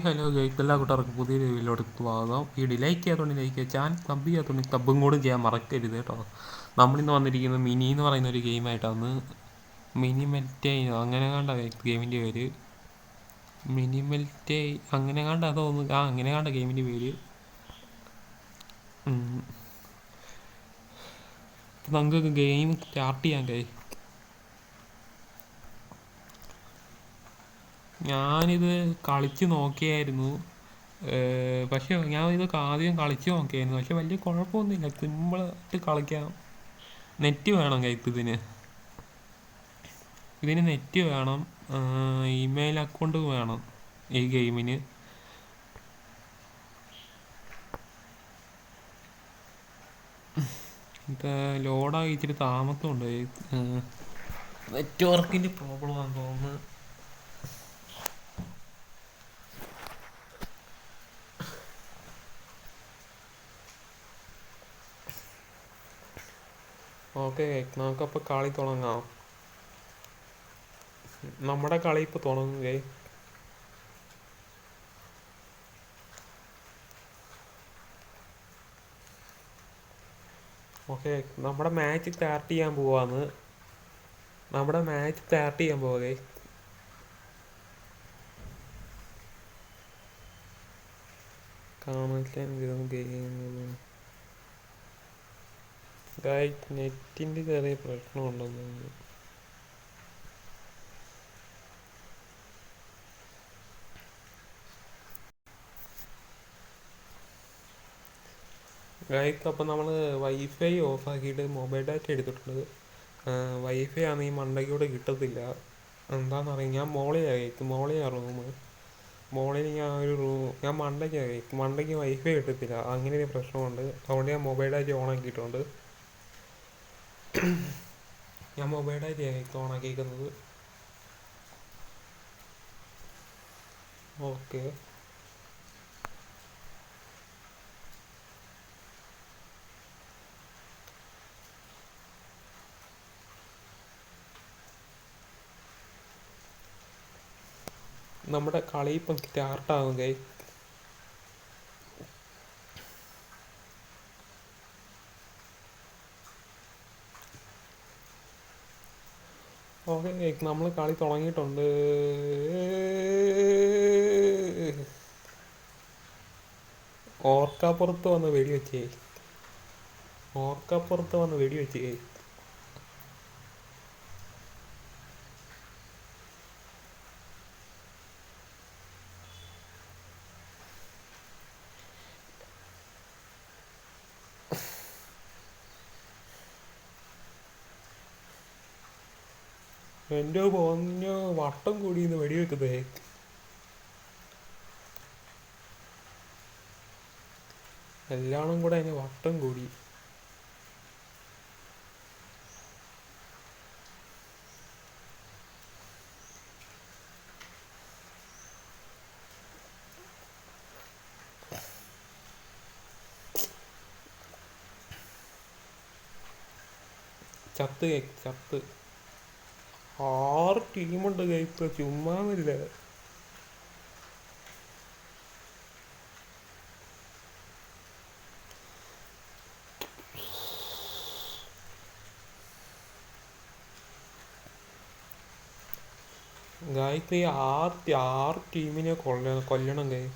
Hello guys, എല്ലാ കൂട്ടുകാർക്കും പുതിയൊരു വീഡിയോയിലോട്ട് സ്വാഗതം. ലൈക്ക് ചെയ്യാത്തോണ്ട് ലൈക്ക് ചെയ്യുക, ചാനൽ സബ് ചെയ്യാത്തോണ്ട് സബും കൂടെ ചെയ്യാൻ മറക്കരുത് കേട്ടോ. നമ്മളിന്ന് വന്നിരിക്കുന്നത് മിനി എന്ന് പറയുന്ന ഒരു ഗെയിമായിട്ടാണ്. മിനി മെൽറ്റൈനോ അങ്ങനെ കണ്ട ഗെയിമിൻ്റെ പേര്. മിനി മെൽറ്റൈ അങ്ങനെ കണ്ട തോന്നുന്നു. അങ്ങനെ കണ്ട ഗെയിമിൻ്റെ പേര്. നമുക്ക് ഗെയിം സ്റ്റാർട്ട് ചെയ്യാൻ കഴിയും. ഞാനിത് കളിച്ച് നോക്കിയായിരുന്നു, പക്ഷെ ഞാൻ ഇതൊക്കെ ആദ്യം കളിച്ച് നോക്കിയായിരുന്നു. പക്ഷെ വലിയ കുഴപ്പമൊന്നുമില്ല, സിമ്പിളായിട്ട് കളിക്കാം. നെറ്റ് വേണം കയ്യിൽ. ഇതിന് നെറ്റ് വേണം, ഇമെയിൽ അക്കൗണ്ട് വേണം ഈ ഗെയിമിന്. ഇത് ലോഡായി ഇച്ചിരി താമസമുണ്ട്. നെറ്റ്വർക്കിൻ്റെ പ്രോബ്ലം ആണെന്ന് തോന്നുന്നു. ഓക്കെ, നമുക്കപ്പോൾ കളി തുടങ്ങാം. നമ്മുടെ കളി ഇപ്പോൾ തുടങ്ങുകയെ. ഓക്കെ, നമ്മുടെ മാച്ച് സ്റ്റാർട്ട് ചെയ്യാൻ പോവാന്ന്. പോകെ. നെറ്റിൻ്റെ ചെറിയ പ്രശ്നമുണ്ടെന്ന് തോന്നുന്നു. അപ്പം നമ്മൾ വൈഫൈ ഓഫാക്കിയിട്ട് മൊബൈൽ ഡാറ്റ എടുത്തിട്ടുണ്ട്. വൈഫൈ ആണെങ്കിൽ മണ്ടയ്ക്കൂടെ കിട്ടത്തില്ല. എന്താണെന്നറിയാം, ഞാൻ മോളിയാണ് റൂം. മോളിൽ ഞാൻ മണ്ടയ്ക്ക് വൈഫൈ കിട്ടത്തില്ല. അങ്ങനെ ഒരു പ്രശ്നമുണ്ട്. അതുകൊണ്ട് ഞാൻ മൊബൈൽ ഡാറ്റ ഓണാക്കിയിട്ടുണ്ട്. ഓണാക്കിയിരിക്കുന്നത്. ഓക്കെ, നമ്മുടെ കളി ഇപ്പം സ്റ്റാർട്ടാകും ഗൈസ്. ഓക്കെ ഗൈസ്, നമ്മൾ കളി തുടങ്ങിയിട്ടുണ്ട്. ഓർക്കപ്പുറത്ത് വന്ന് വെടിവെച്ചേ. എൻ്റെ പൊന്നോ, വട്ടം കൂടിയെന്ന് വെടിവെക്കുന്നേ. എല്ലാവരും കൂടെ അതിന് വട്ടം കൂടി. ചത്ത് 6 ടീമുണ്ട് ഗൈസ്, ചുമ്മാന്നില്ല. ഗൈസ്, ഈ 6 ടീമിനെ കൊല്ലണം ഗൈസ്.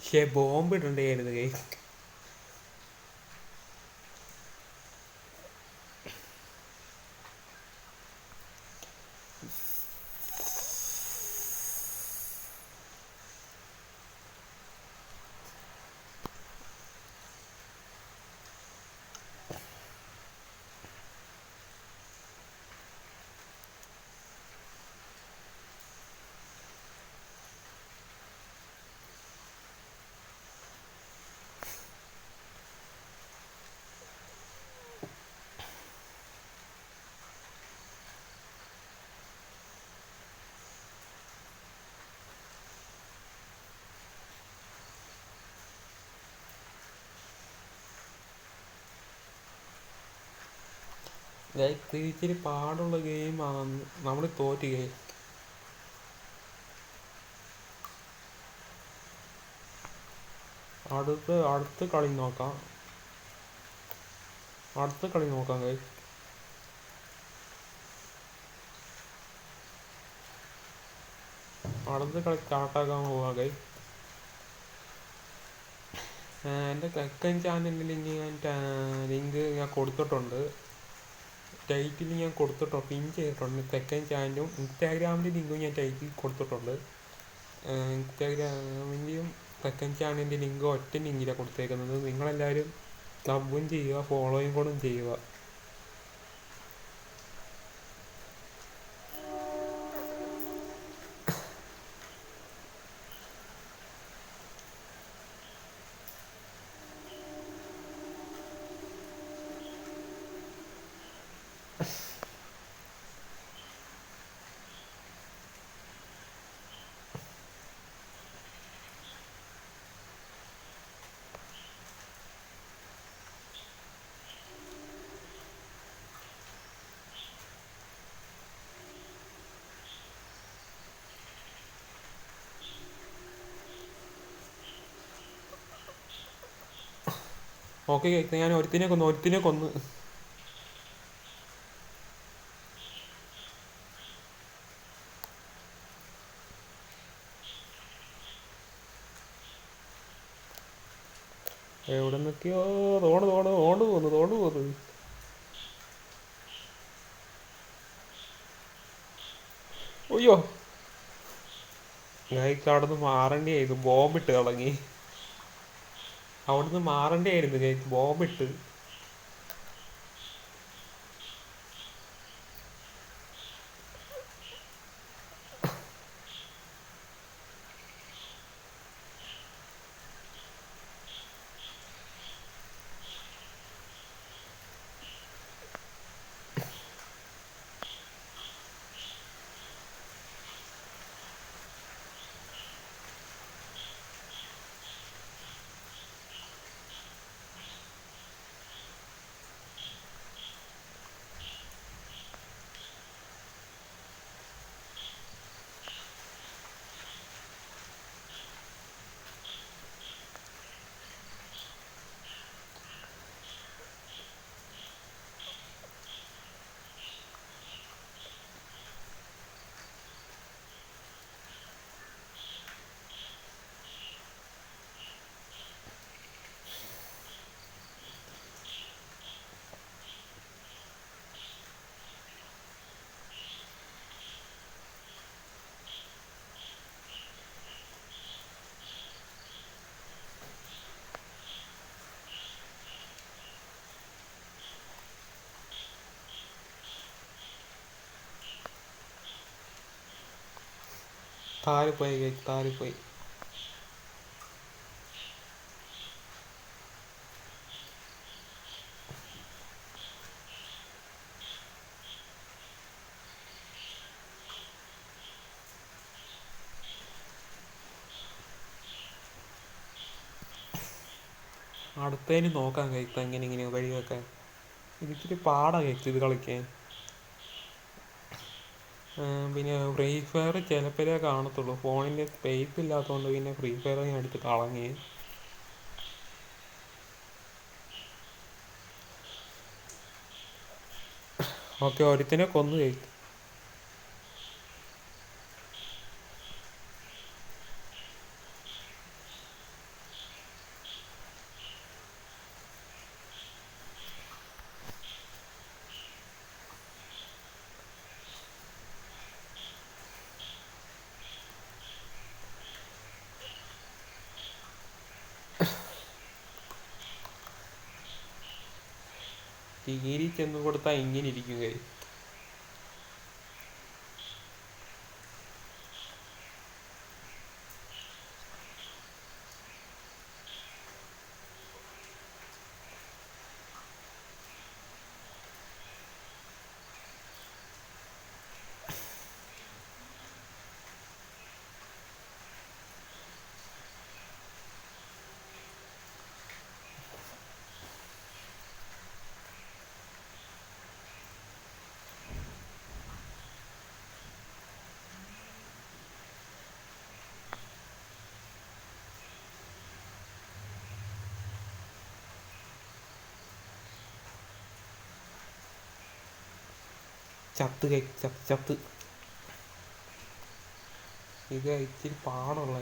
പക്ഷേ ബോംബ് ഇടണ്ടായിരുന്നു ഗൈസ്. ഇച്ചിരി പാടുള്ള ഗെയിമാണ്, നമ്മൾ തോറ്റ് ഗെയിം. അടുത്ത കളി നോക്കാം. ഗൈസ്. അടുത്ത കളി സ്റ്റാർട്ടാക്കാൻ പോവാ ഗൈസ്. എൻ്റെ സെക്കൻഡ് ചാനലിൽ ലിങ്ക് ഞാൻ കൊടുത്തിട്ടുണ്ട്. ടൈറ്റിൽ ഞാൻ കൊടുത്തിട്ടുണ്ട്, പിൻ ചെയ്തിട്ടുണ്ട്. സെക്കൻഡ് ചാനലും ഇൻസ്റ്റാഗ്രാമിൻ്റെ ലിങ്കും ഞാൻ ടൈറ്റിൽ കൊടുത്തിട്ടുണ്ട്. ഇൻസ്റ്റാഗ്രാമിൻ്റെയും സെക്കൻഡ് ചാനലിൻ്റെ ലിങ്ക് ഒറ്റ ലിങ്കിലാണ് കൊടുത്തേക്കുന്നത്. നിങ്ങളെല്ലാവരും സബും ചെയ്യുക, ഫോളോയും കൂടെ ചെയ്യുക. ഓക്കെ, ഞാൻ ഒരുത്തിനെ കൊന്ന്. എവിടെ നിന്നൊക്കെയോ തോണ്ട് പോന്നു. അയ്യോ ഗൈസ്, അവിടുന്ന് മാറേണ്ടിയായിരുന്നു, ബോംബിട്ട് കളഞ്ഞി. അവിടുന്ന് മാറേണ്ടിയായിരുന്നു ഗൈസ്, ബോംബിട്ട്. താഴെപ്പോയി ഗൈസ്, താഴെപ്പോയി. അടുത്തതിന് നോക്കാം ഗൈസ്, ഇങ്ങനെ വഴി വെക്കാൻ. ഇതിച്ചിരി പാടാ ഗൈസ് ഇത് കളിക്കാൻ. പിന്നെ ഫ്രീ ഫയർ ചിലപ്പോഴേ കാണത്തുള്ളൂ. ഫോണിൻ്റെ സ്പേസ് ഇല്ലാത്തതുകൊണ്ട് പിന്നെ ഫ്രീ ഫയർ ഞാൻ എടുത്ത് കളഞ്ഞ്. ഓക്കെ, ഒരുത്തിനെ കൊന്നു കഴിക്കും. തീരി ചെന്ന് കൊടുത്താൽ ഇങ്ങനെ ഇരിക്കും കഴിയും. ചത്ത് ചത്ത് ചത്ത്. ഇത് ഇച്ചിരി പാടുള്ള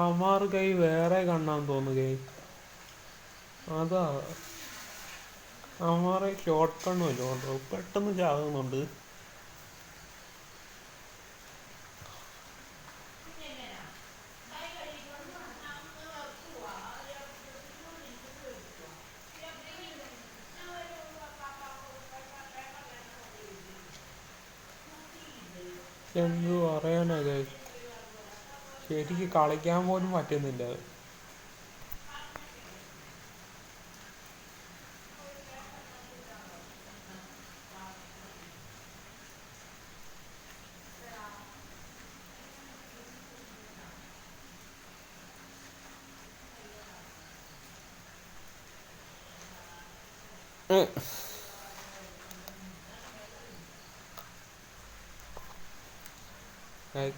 അമാർ കൈ വേറെ കണ്ണാന്ന് തോന്നുന്നു കൈ. അതാ അമാറെ ഷോർട്ട് കണ്ണുമല്ലോ ഉണ്ടോ, പെട്ടെന്ന് ചാകുന്നുണ്ട്. എന്ത് പറയാനാ കൈ, ശരിക്ക് കളിക്കാൻ പോലും പറ്റുന്നില്ല.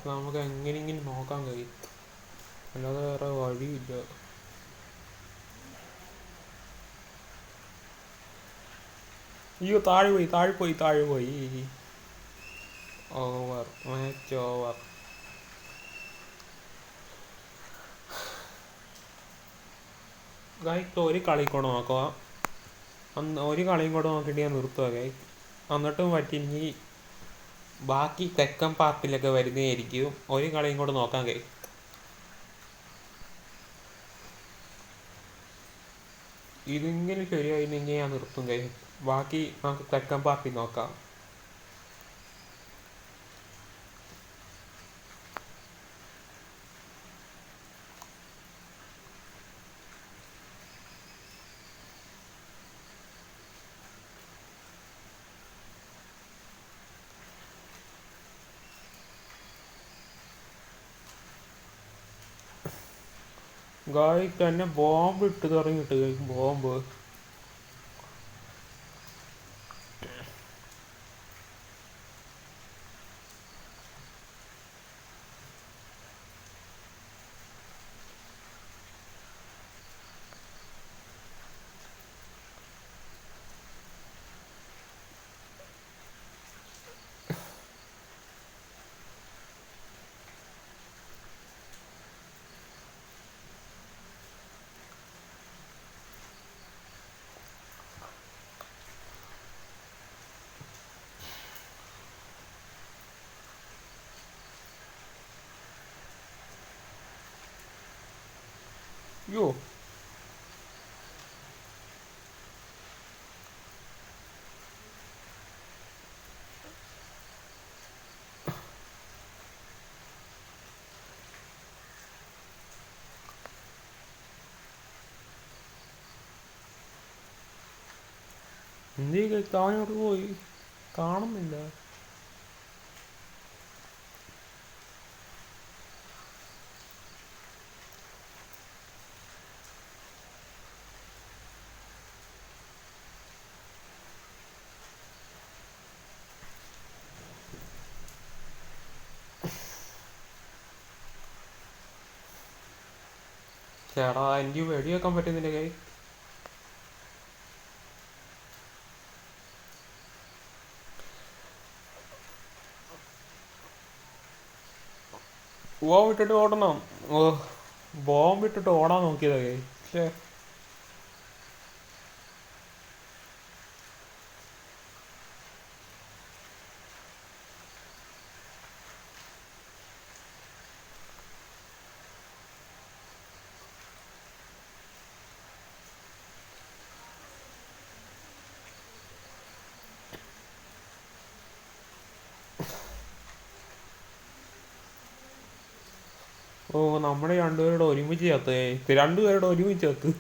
നമുക്ക് എങ്ങനെയെങ്കിലും നോക്കാൻ കഴിയും, അല്ലാതെ വേറെ വഴിയില്ല. അയ്യോ താഴെ പോയി താഴെ പോയി താഴെ പോയി. Over, match over. ഗായ്ക്ക് ഒരു കളി കൂടെ നോക്കുക, ഒരു കളിയും കൂടെ നോക്കിയിട്ട് ഞാൻ നിർത്തുക ഗായ്. എന്നിട്ടും പറ്റിയെങ്കിൽ ബാക്കി സെക്കൻഡ് പാർട്ടിലൊക്കെ വരുന്നതായിരിക്കും. ഒരു കളിയും കൂടെ നോക്കാൻ കഴിയും. ഇതിങ്ങനെ ശരിയായില്ലെങ്കിൽ ഞാൻ നിർത്തും കഴിയും. ബാക്കി നമുക്ക് സെക്കൻഡ് പാർട്ടി നോക്കാം. ഗായ് തന്നെ ബോംബ് ഇട്ട് തുടങ്ങിയിട്ട് കഴിക്കും, ബോംബ്. അയ്യോ എന്തീ താഴോട്ട് പോയി, കാണുന്നില്ല. ചേടാ എനിക്ക് വെടിവെക്കാൻ പറ്റുന്നില്ല കൈ. ഇട്ടിട്ട് ഓടണം. ഓ ബോംബ് ഇട്ടിട്ട് ഓടാൻ നോക്കിയതാ കൈ. പക്ഷേ ഓ നമ്മുടെ രണ്ടുപേരുടെ ഒരുമിച്ച് ചത്ത്, രണ്ടുപേരുടെ ഒരുമിച്ച് ചത്ത്.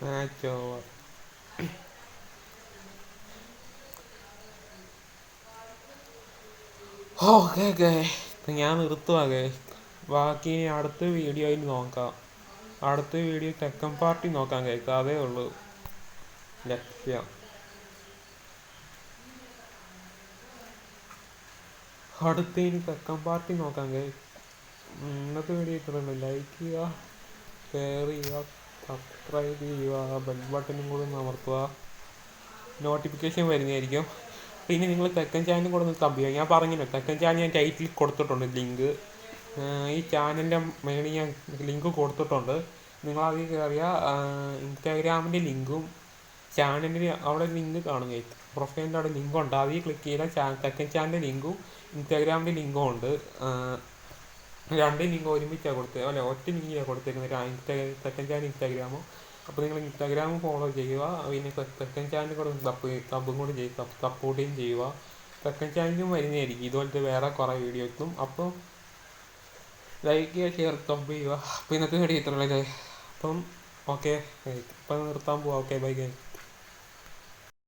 Match over. ഓക്കെ ഓക്കെ, ഇപ്പം ഞാൻ നിർത്തുവാകെ. ബാക്കി അടുത്ത വീഡിയോയിൽ നോക്കാം. അടുത്ത വീഡിയോ സെക്കൻഡ് പാർട്ടി നോക്കാൻ കേൾക്കാം. അതേ ഉള്ളൂ ലക്ഷ്യം. അടുത്തതിന് സെക്കൻഡ് പാർട്ടി നോക്കാൻ ഇന്നത്തെ വീഡിയോ ഇത്രയുള്ളൂ. ലൈക്ക് ചെയ്യുക, ഷെയർ ചെയ്യുക, സബ്സ്ക്രൈബ് ചെയ്യുക, ബെൽ ബട്ടണും കൂടെ ഒന്ന് അമർത്തുക. നോട്ടിഫിക്കേഷൻ വരുന്നതായിരിക്കും. പിന്നെ നിങ്ങൾ സെക്കൻഡ് ചാനലും കൂടെ ഒന്ന് സബ് ചെയ്യുക. ഞാൻ പറഞ്ഞല്ലോ, സെക്കൻഡ് ചാനൽ ഞാൻ ടൈറ്റിൽ കൊടുത്തിട്ടുണ്ട് ലിങ്ക്. ഈ ചാനലിൻ്റെ മേളിൽ ഞാൻ ലിങ്ക് കൊടുത്തിട്ടുണ്ട്. നിങ്ങളതിൽ കയറിയ ഇൻസ്റ്റാഗ്രാമിൻ്റെ ലിങ്കും ചാനലിന് അവിടെ ലിങ്ക് കാണുക. പ്രൊഫൈലിൻ്റെ അവിടെ ലിങ്കുണ്ട്. അതിൽ ക്ലിക്ക് ചെയ്താൽ സെക്കൻഡ് ചാനലിൻ്റെ ലിങ്കും ഇൻസ്റ്റാഗ്രാമിൻ്റെ ലിങ്കും ഉണ്ട്. രണ്ട് ലിങ്ക് ഒരുമിച്ചാണ് കൊടുത്തത്, അല്ല ഒറ്റ ലിങ്കിലാണ് കൊടുത്തേക്കുന്നത്. സെക്കൻഡ് ചാനൽ ഇൻസ്റ്റാഗ്രാമും. അപ്പോൾ നിങ്ങൾ ഇൻസ്റ്റാഗ്രാമും ഫോളോ ചെയ്യുക. പിന്നെ സെക്കൻഡ് ചാനൽ കൂടെ സബും കൂടി ചെയ്യുക, സപ്പോർട്ടും ചെയ്യുക. സെക്കൻഡ് ചാനലും വരുന്നതായിരിക്കും ഇതുപോലത്തെ വേറെ കുറേ വീഡിയോസും. അപ്പോൾ ലൈക്ക് ചെയ്യുക, ഷെയർ, സബ് ചെയ്യുക. അപ്പോൾ ഇന്നത്തെ വീഡിയോ ഇത്രയുള്ളത്. അപ്പം ഓക്കെ, ഇപ്പം നിർത്താൻ പോവാം. Okay, bye guys.